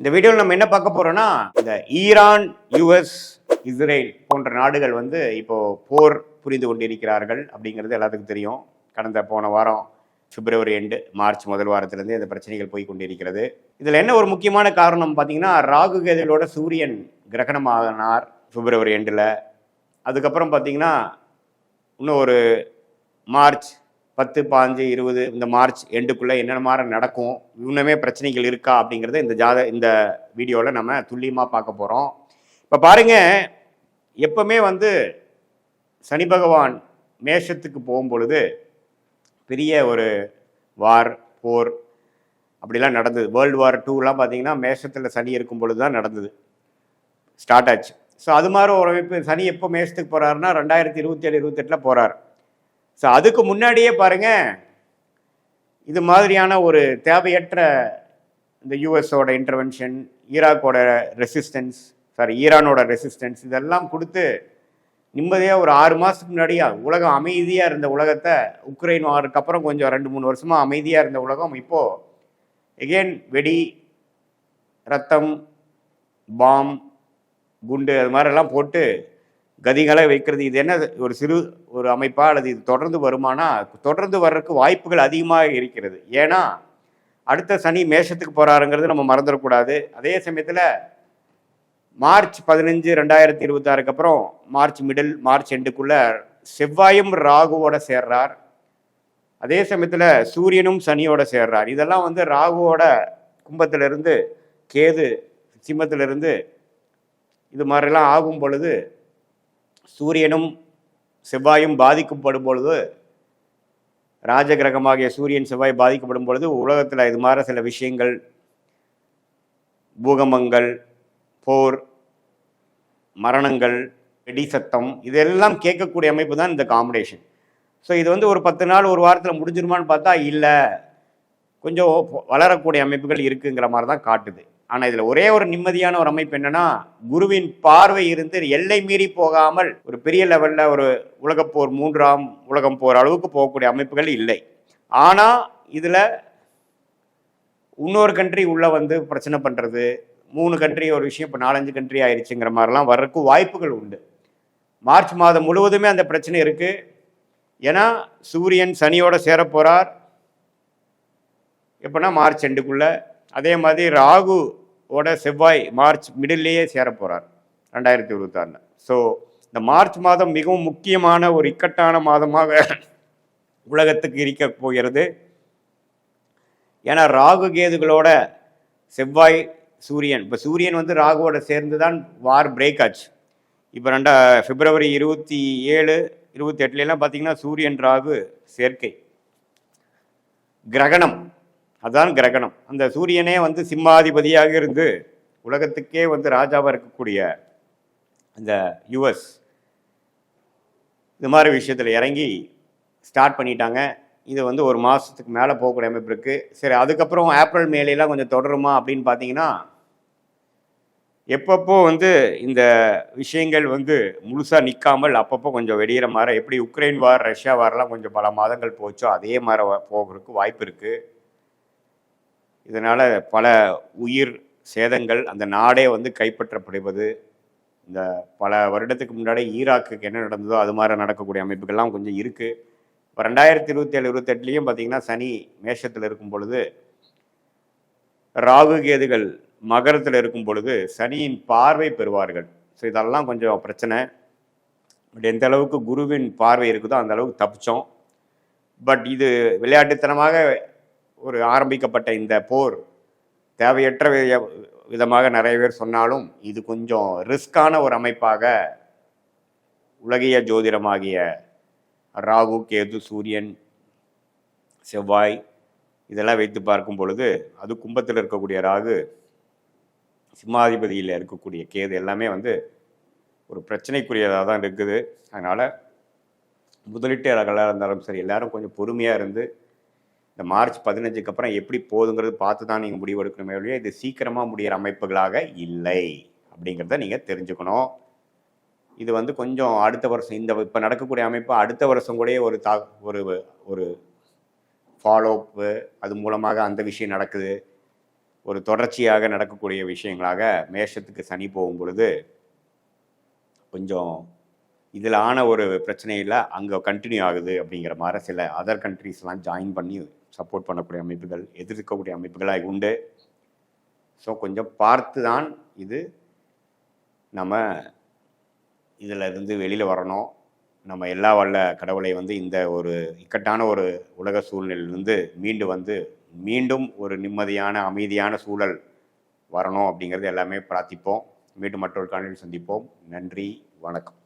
இந்த வீடியோவில் நம்ம என்ன பார்க்க போறோம்னா, இந்த ஈரான், யுஎஸ், இஸ்ரேல் போன்ற நாடுகள் வந்து இப்போ போர் புரிந்து கொண்டிருக்கிறார்கள் அப்படிங்கிறது எல்லாத்துக்கும் தெரியும். கடந்த போன வாரம் பிப்ரவரி எண்டு மார்ச் முதல் வாரத்திலிருந்து இந்த பிரச்சனைகள் போய் கொண்டிருக்கிறது. இதில் என்ன ஒரு முக்கியமான காரணம் பார்த்தீங்கன்னா, ராகு கேதுகளோட சூரியன் கிரகணமானார் பிப்ரவரி எண்டில். அதுக்கப்புறம் பார்த்தீங்கன்னா இன்னும் ஒரு மார்ச் 10, 15, 20 இந்த மார்ச் எண்டுக்குள்ளே என்னென்ன மாதிரி நடக்கும், இன்னுமே பிரச்சனைகள் இருக்கா அப்படிங்கிறத இந்த வீடியோவில் நம்ம துல்லியமாக பார்க்க போகிறோம். இப்போ பாருங்கள், எப்பவுமே வந்து சனி பகவான் மேஷத்துக்கு போகும் பொழுது பெரிய ஒரு வார், போர் அப்படிலாம் நடந்தது. வேர்ல்டு வார் 2லாம் பார்த்தீங்கன்னா மேஷத்தில் சனி இருக்கும் பொழுது தான் நடந்தது, ஸ்டார்ட் ஆச்சு. ஸோ அது மாதிரி ஒரு அமைப்பு. சனி எப்போ மேஷத்துக்கு போகிறாருன்னா 2027, 28 போகிறார். ஸோ அதுக்கு முன்னாடியே பாருங்க, இது மாதிரியான ஒரு தேவையற்ற இந்த யூஎஸோட இன்டர்வென்ஷன், ஈரானோட ரெசிஸ்டன்ஸ் இதெல்லாம் கொடுத்து நிம்மதியாக ஒரு 6 மாதத்துக்கு முன்னாடியே உலகம் அமைதியாக இருந்த உலகத்தை, உக்ரைன் வாருக்கு அப்புறம் கொஞ்சம் 2-3 வருஷமாக அமைதியாக இருந்த உலகம் இப்போது எகெயின் வெடி, ரத்தம், பாம், குண்டு அது மாதிரிலாம் போட்டு கதிகளை வைக்கிறது. இது என்ன ஒரு சிறு ஒரு அமைப்பா அல்லது இது தொடர்ந்து வருமானா? தொடர்ந்து வர்றதுக்கு வாய்ப்புகள் அதிகமாக இருக்கிறது. ஏன்னா அடுத்த சனி மேஷத்துக்கு போகிறாருங்கிறது நம்ம மறந்துடக்கூடாது. அதே சமயத்தில் மார்ச் 15, 2026 அப்புறம் மார்ச் எண்டுக்குள்ளே செவ்வாயும் ராகுவோட சேர்றார். அதே சமயத்தில் சூரியனும் சனியோட சேர்றார். இதெல்லாம் வந்து ராகுவோட கும்பத்திலிருந்து, கேது சிம்மத்திலிருந்து இது மாதிரிலாம் ஆகும் பொழுது, சூரியனும் செவ்வாயும் பாதிக்கப்படும் பொழுது, ராஜகிரகமாகிய சூரியன் செவ்வாய் பாதிக்கப்படும் பொழுது உலகத்தில் இது மாதிரி சில விஷயங்கள், பூகம்பங்கள், போர், மரணங்கள், வெடி சத்தம் இதெல்லாம் கேட்கக்கூடிய அமைப்பு தான் இந்த காம்பினேஷன். ஸோ இது வந்து ஒரு 10 நாள் ஒரு வாரத்தில் முடிஞ்சிருமான்னு பார்த்தா இல்லை, கொஞ்சம் வளரக்கூடிய அமைப்புகள் இருக்குங்கிற மாதிரி தான் காட்டுது. ஆனால் இதில் ஒரே ஒரு நிம்மதியான ஒரு அமைப்பு என்னன்னா, குருவின் பார்வை இருந்து எல்லை மீறி போகாமல் ஒரு பெரிய லெவலில் ஒரு உலகப்போர், 3ஆம் உலகம் போர் அளவுக்கு போகக்கூடிய அமைப்புகள் இல்லை. ஆனால் இதில் இன்னொரு கண்ட்ரி உள்ளே வந்து பிரச்சனை பண்ணுறது, 3 கண்ட்ரி ஒரு விஷயம் இப்போ 4-5 கண்ட்ரி ஆயிடுச்சுங்கிற மாதிரிலாம் வர்றதுக்கு வாய்ப்புகள் உண்டு. மார்ச் மாதம் முழுவதுமே அந்த பிரச்சனை இருக்குது. ஏன்னா சூரியன் சனியோட சேரப்போகிறார் எப்போனா மார்ச் எண்டுக்குள்ளே. அதே மாதிரி ராகுவோட செவ்வாய் மார்ச் மிடில்லையே சேர போகிறார் 2026. ஸோ இந்த மார்ச் மாதம் மிகவும் முக்கியமான ஒரு இக்கட்டான மாதமாக உலகத்துக்கு இருக்க போகிறது. ஏன்னா ராகு கேதுகளோட செவ்வாய், சூரியன், இப்போ சூரியன் வந்து ராகுவோட சேர்ந்து தான் வார் பிரேக் ஆச்சு. இப்போ பிப்ரவரி 27, 28 பார்த்தீங்கன்னா சூரியன் ராகு சேர்க்கை, கிரகணம். அதுதான் கிரகணம். அந்த சூரியனே வந்து சிம்மாதிபதியாக இருந்து உலகத்துக்கே வந்து ராஜாவாக இருக்கக்கூடிய அந்த யுஎஸ் இது மாதிரி விஷயத்தில் இறங்கி ஸ்டார்ட் பண்ணிட்டாங்க. இது வந்து ஒரு மாதத்துக்கு மேலே போகக்கூடிய அமைப்பு இருக்குது. சரி, அதுக்கப்புறம் ஏப்ரல் மேலாம் கொஞ்சம் தொடருமா அப்படின்னு பார்த்தீங்கன்னா, எப்பப்போ வந்து இந்த விஷயங்கள் வந்து முழுசாக நிற்காமல் அப்பப்போ கொஞ்சம் வெடிகிற மாதிரி, எப்படி உக்ரைன் வார், ரஷ்யா வார்லாம் கொஞ்சம் பல மாதங்கள் போச்சோ அதே மாதிரி போகிறதுக்கு வாய்ப்பு இருக்குது. இதனால் பல உயிர் சேதங்கள், அந்த நாடே வந்து கைப்பற்றப்படுவது, இந்த பல வருடத்துக்கு முன்னாடி ஈராக்குக்கு என்ன நடந்ததோ அது மாதிரி நடக்கக்கூடிய அமைப்புகள்லாம் கொஞ்சம் இருக்குது. இப்போ 2027, 28 பார்த்திங்கன்னா சனி மேஷத்தில் இருக்கும் பொழுது, ராகு கேதுகள் மகரத்தில் இருக்கும் பொழுது சனியின் பார்வை பெறுவார்கள். ஸோ இதெல்லாம் கொஞ்சம் பிரச்சனை. பட் எந்த அளவுக்கு குருவின் பார்வை இருக்குதோ அந்த அளவுக்கு தப்பிச்சோம். பட் இது விளையாட்டுத்தனமாக ஒரு ஆரம்பிக்கப்பட்ட இந்த போர் தேவையற்ற விதமாக நிறைய பேர் சொன்னாலும், இது கொஞ்சம் ரிஸ்கான ஒரு அமைப்பாக உலகிய ஜோதிடமாகிய ராகு, கேது, சூரியன், செவ்வாய் இதெல்லாம் வைத்து பார்க்கும் பொழுது, அது கும்பத்தில் இருக்கக்கூடிய ராகு, சிம்மாதிபதியில் இருக்கக்கூடிய கேது எல்லாமே வந்து ஒரு பிரச்சனைக்குரியதாக தான் இருக்குது. அதனால் முதலீட்டாளர்களாக இருந்தாலும் சரி, எல்லாரும் கொஞ்சம் பொறுமையாக இருந்து இந்த மார்ச் 15க்கு அப்புறம் எப்படி போகுதுங்கிறது பார்த்து தான் நீங்கள் முடிவெடுக்கணுமே ஒழிய, இது சீக்கிரமாக முடிகிற அமைப்புகளாக இல்லை அப்படிங்கிறத நீங்கள் தெரிஞ்சுக்கணும். இது வந்து கொஞ்சம் அடுத்த வருஷம், இந்த இப்போ நடக்கக்கூடிய அமைப்பு அடுத்த வருஷம் கூட ஒரு ஃபாலோஅப்பு, அது மூலமாக அந்த விஷயம் நடக்குது. ஒரு தொடர்ச்சியாக நடக்கக்கூடிய விஷயங்களாக மேஷத்துக்கு சனி போகும் பொழுது கொஞ்சம் இதில் ஆன ஒரு பிரச்சனையில் அங்கே கண்டினியூ ஆகுது அப்படிங்கிற மாதிரி சில அதர் கண்ட்ரீஸ்லாம் ஜாயின் பண்ணி சப்போர்ட் பண்ணக்கூடிய அமைப்புகள், எதிர்க்கக்கூடிய அமைப்புகளாக உண்டு. ஸோ கொஞ்சம் பார்த்து தான் இது நம்ம இதில் இருந்து வெளியில் வரணும். நம்ம எல்லா வல்ல கடவுளை வந்து இந்த ஒரு இக்கட்டான ஒரு உலக சூழ்நிலையிலிருந்து மீண்டும் ஒரு நிம்மதியான அமைதியான சூழல் வரணும் அப்படிங்கிறது எல்லாமே பிரார்த்திப்போம். மீண்டும் மற்றொரு காணொளியில் சந்திப்போம். நன்றி, வணக்கம்.